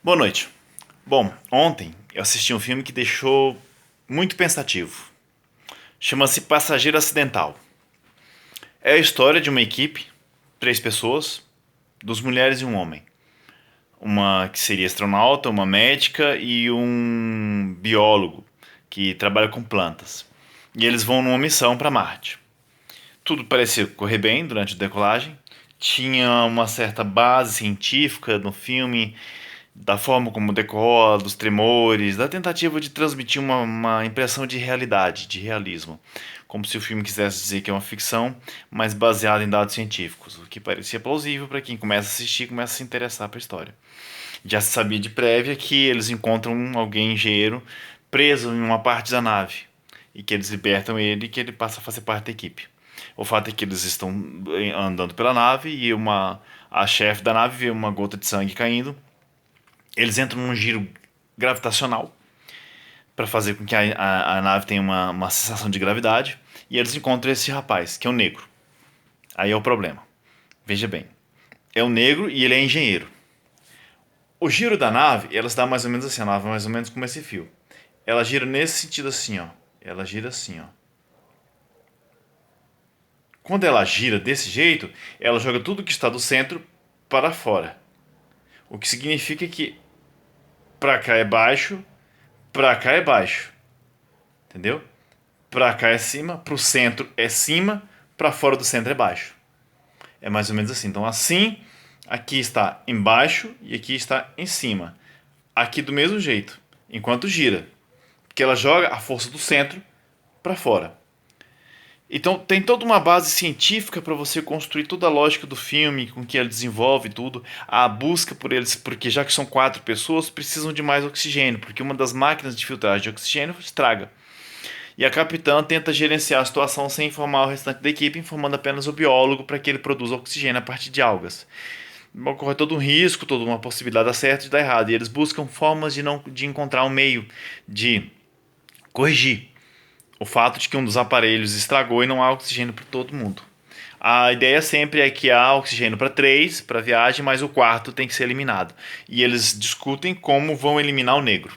Boa noite. Bom, ontem eu assisti um filme que deixou muito pensativo. Chama-se Passageiro Acidental. É a história de uma equipe, três pessoas, duas mulheres e um homem. Uma que seria astronauta, uma médica e um biólogo que trabalha com plantas. E eles vão numa missão para Marte. Tudo parecia correr bem durante a decolagem. Tinha uma certa base científica no filme, da forma como decola, dos tremores, da tentativa de transmitir uma impressão de realidade, de realismo. Como se o filme quisesse dizer que é uma ficção, mas baseada em dados científicos, o que parecia plausível para quem começa a assistir e começa a se interessar pela história. Já se sabia de prévia que eles encontram alguém engenheiro preso em uma parte da nave e que eles libertam ele e que ele passa a fazer parte da equipe. O fato é que eles estão andando pela nave e a chefe da nave vê uma gota de sangue caindo. Eles entram num giro gravitacional para fazer com que a nave tenha uma sensação de gravidade e eles encontram esse rapaz, que é um negro. Aí é o problema. Veja bem, é um negro e ele é engenheiro. O giro da nave, ela está mais ou menos assim, a nave é mais ou menos como esse fio. Ela gira nesse sentido assim, ó. Ela gira assim, ó. Quando ela gira desse jeito, ela joga tudo que está do centro para fora. O que significa que para cá é baixo, para cá é baixo. Entendeu? Para cá é cima, para o centro é cima, para fora do centro é baixo. É mais ou menos assim. Então, assim, aqui está embaixo e aqui está em cima. Aqui do mesmo jeito, enquanto gira. Porque ela joga a força do centro para fora. Então tem toda uma base científica para você construir toda a lógica do filme, com que ele desenvolve tudo, a busca por eles, porque já que são quatro pessoas, precisam de mais oxigênio, porque uma das máquinas de filtragem de oxigênio estraga. E a capitã tenta gerenciar a situação sem informar o restante da equipe, informando apenas o biólogo para que ele produza oxigênio a partir de algas. Ocorre todo um risco, toda uma possibilidade de dar certo e de dar errado. E eles buscam formas de encontrar um meio de corrigir o fato de que um dos aparelhos estragou e não há oxigênio para todo mundo. A ideia sempre é que há oxigênio para três para a viagem, mas o quarto tem que ser eliminado. E eles discutem como vão eliminar o negro.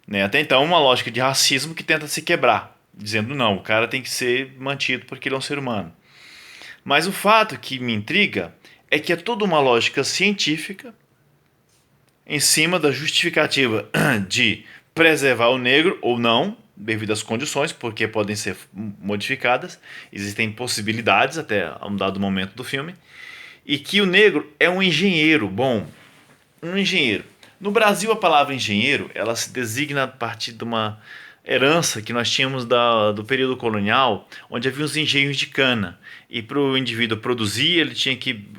Né? Até então, uma lógica de racismo que tenta se quebrar, dizendo não, o cara tem que ser mantido porque ele é um ser humano. Mas o fato que me intriga é que é toda uma lógica científica em cima da justificativa de preservar o negro ou não, devido às condições, porque podem ser modificadas, existem possibilidades até a um dado momento do filme, e que o negro é um engenheiro. Bom, um engenheiro. No Brasil, a palavra engenheiro ela se designa a partir de uma herança que nós tínhamos do período colonial, onde havia os engenhos de cana. E para o indivíduo produzir, ele tinha que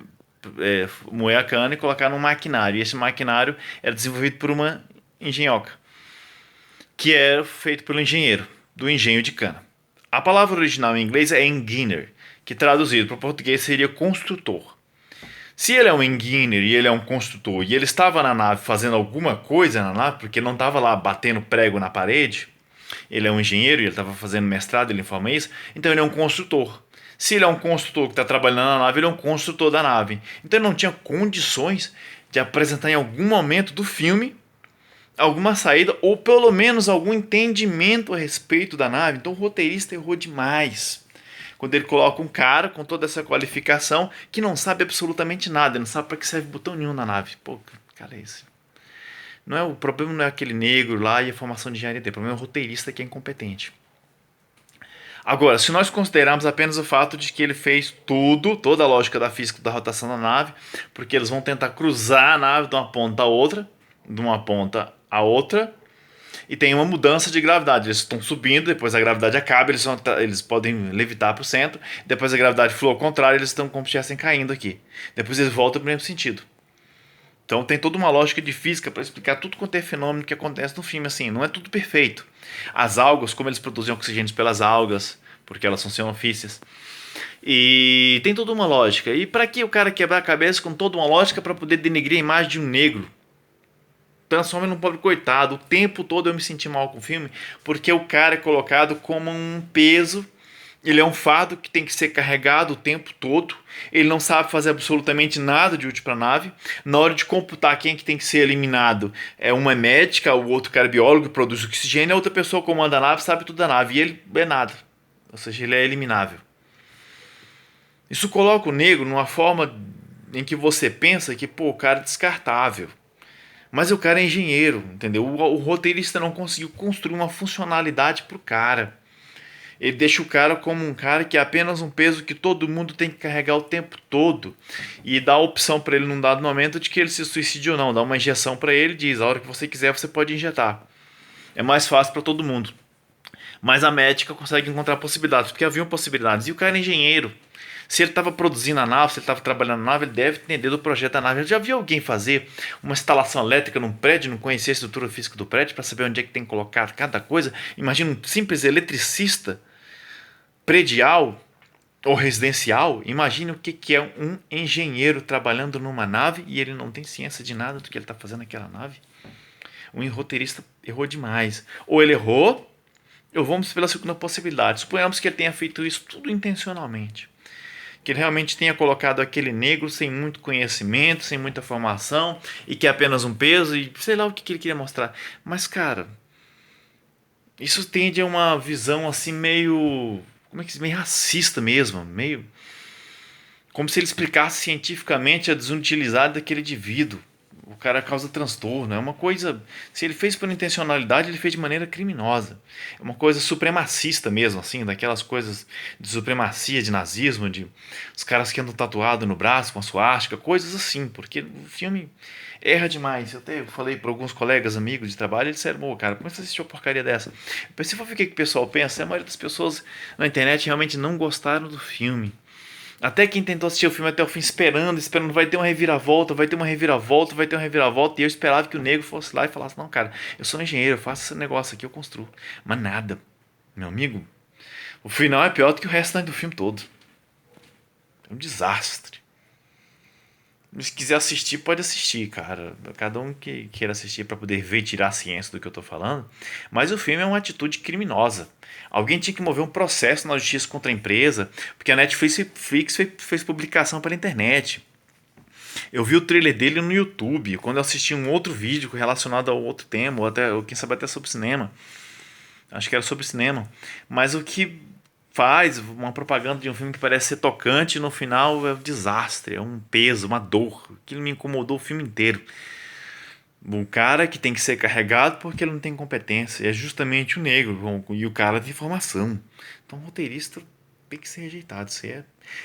moer a cana e colocar num maquinário. E esse maquinário era desenvolvido por uma engenhoca, que era feito pelo engenheiro, do engenho de cana. A palavra original em inglês é enginner, que traduzido para o português seria construtor. Se ele é um enginner e ele é um construtor e ele estava na nave fazendo alguma coisa na nave, porque ele não estava lá batendo prego na parede, ele é um engenheiro e ele estava fazendo mestrado, ele informa isso, então ele é um construtor. Se ele é um construtor que está trabalhando na nave, ele é um construtor da nave. Então ele não tinha condições de apresentar em algum momento do filme alguma saída ou pelo menos algum entendimento a respeito da nave. Então o roteirista errou demais quando ele coloca um cara com toda essa qualificação que não sabe absolutamente nada, não sabe para que serve botão nenhum na nave. Pô, cara, é esse. Não é, o problema não é aquele negro lá e a formação de engenharia dele, o problema é o roteirista que é incompetente. Agora, se nós considerarmos apenas o fato de que ele fez tudo, toda a lógica da física da rotação da nave, porque eles vão tentar cruzar a nave de uma ponta a outra, de uma ponta a outra, e tem uma mudança de gravidade. Eles estão subindo, depois a gravidade acaba, eles podem levitar para o centro, depois a gravidade flui ao contrário, eles estão como se estivessem caindo aqui. Depois eles voltam para o mesmo sentido. Então tem toda uma lógica de física para explicar tudo quanto é fenômeno que acontece no filme. Assim, não é tudo perfeito. As algas, como eles produzem oxigênio pelas algas, porque elas são cenofícias. E tem toda uma lógica. E para que o cara quebrar a cabeça com toda uma lógica para poder denegrir a imagem de um negro? Transforma num pobre coitado. O tempo todo eu me senti mal com o filme, porque o cara é colocado como um peso Ele é um fardo que tem que ser carregado o tempo todo. Ele não sabe fazer absolutamente nada de útil para a nave. Na hora de computar quem é que tem que ser eliminado, é uma médica, o outro cara é biólogo que produz oxigênio, a outra pessoa comanda a nave, sabe tudo da nave. E ele é nada. Ou seja, ele é eliminável. Isso coloca o negro numa forma em que você pensa que, pô, o cara é descartável. Mas o cara é engenheiro, entendeu? O roteirista não conseguiu construir uma funcionalidade pro cara. Ele deixa o cara como um cara que é apenas um peso que todo mundo tem que carregar o tempo todo. E dá a opção para ele num dado momento de que ele se suicide ou não. Dá uma injeção para ele e diz: a hora que você quiser você pode injetar. É mais fácil para todo mundo. Mas a médica consegue encontrar possibilidades, porque haviam possibilidades. E o cara é engenheiro. Se ele estava produzindo a nave, se ele estava trabalhando na nave, ele deve entender do projeto da nave. Eu já vi alguém fazer uma instalação elétrica num prédio, não conhecer a estrutura física do prédio para saber onde é que tem que colocar cada coisa? Imagina um simples eletricista predial ou residencial. Imagine o que é um engenheiro trabalhando numa nave e ele não tem ciência de nada do que ele está fazendo naquela nave. Um roteirista errou demais. Ou ele errou, ou vamos pela segunda possibilidade. Suponhamos que ele tenha feito isso tudo intencionalmente. Que ele realmente tenha colocado aquele negro sem muito conhecimento, sem muita formação, e que é apenas um peso, e sei lá o que ele queria mostrar. Mas, cara, isso tende a uma visão assim meio. Como é que meio racista mesmo, meio. Como se ele explicasse cientificamente a desutilidade daquele indivíduo. O cara causa transtorno. É uma coisa. Se ele fez por intencionalidade, ele fez de maneira criminosa. É uma coisa supremacista mesmo, assim, daquelas coisas de supremacia, de nazismo, de os caras que andam tatuado no braço com a suástica, coisas assim, porque o filme erra demais. Eu até falei para alguns colegas, amigos de trabalho, eles disseram: "Ô, cara, como é que você assistiu uma porcaria dessa?" Eu pensei, vou ver o que o pessoal pensa. A maioria das pessoas na internet realmente não gostaram do filme. Até quem tentou assistir o filme até o fim esperando, vai ter uma reviravolta, vai ter uma reviravolta, vai ter uma reviravolta. E eu esperava que o negro fosse lá e falasse: não, cara, eu sou um engenheiro, eu faço esse negócio aqui, eu construo. Mas nada, meu amigo. O final é pior do que o resto do filme todo. É um desastre. Se quiser assistir, pode assistir, cara. Cada um que queira assistir para poder ver e tirar a ciência do que eu tô falando. Mas o filme é uma atitude criminosa. Alguém tinha que mover um processo na justiça contra a empresa, porque a Netflix fez publicação pela internet. Eu vi o trailer dele no YouTube, quando eu assisti um outro vídeo relacionado ao outro tema, ou quem sabe até sobre cinema. Acho que era sobre cinema. Mas o que faz uma propaganda de um filme que parece ser tocante e no final é um desastre, é um peso, uma dor. Aquilo me incomodou o filme inteiro. Um cara que tem que ser carregado porque ele não tem competência. É justamente o negro e o cara tem formação. Então o roteirista tem que ser rejeitado. Isso é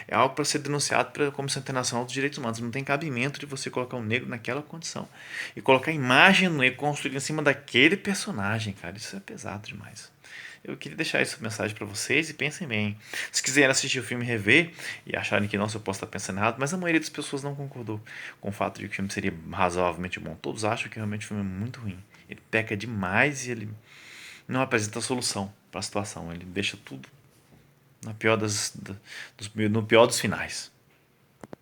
algo para ser denunciado pela Comissão Internacional dos Direitos Humanos. Não tem cabimento de você colocar um negro naquela condição. E colocar a imagem do negro construída em cima daquele personagem, cara. Isso é pesado demais. Eu queria deixar essa mensagem para vocês e pensem bem. Se quiserem assistir o filme e rever e acharem que nossa, eu posso estar pensando errado, mas a maioria das pessoas não concordou com o fato de que o filme seria razoavelmente bom. Todos acham que realmente o filme é muito ruim. Ele peca demais e ele não apresenta solução para a situação. Ele deixa tudo no pior dos finais.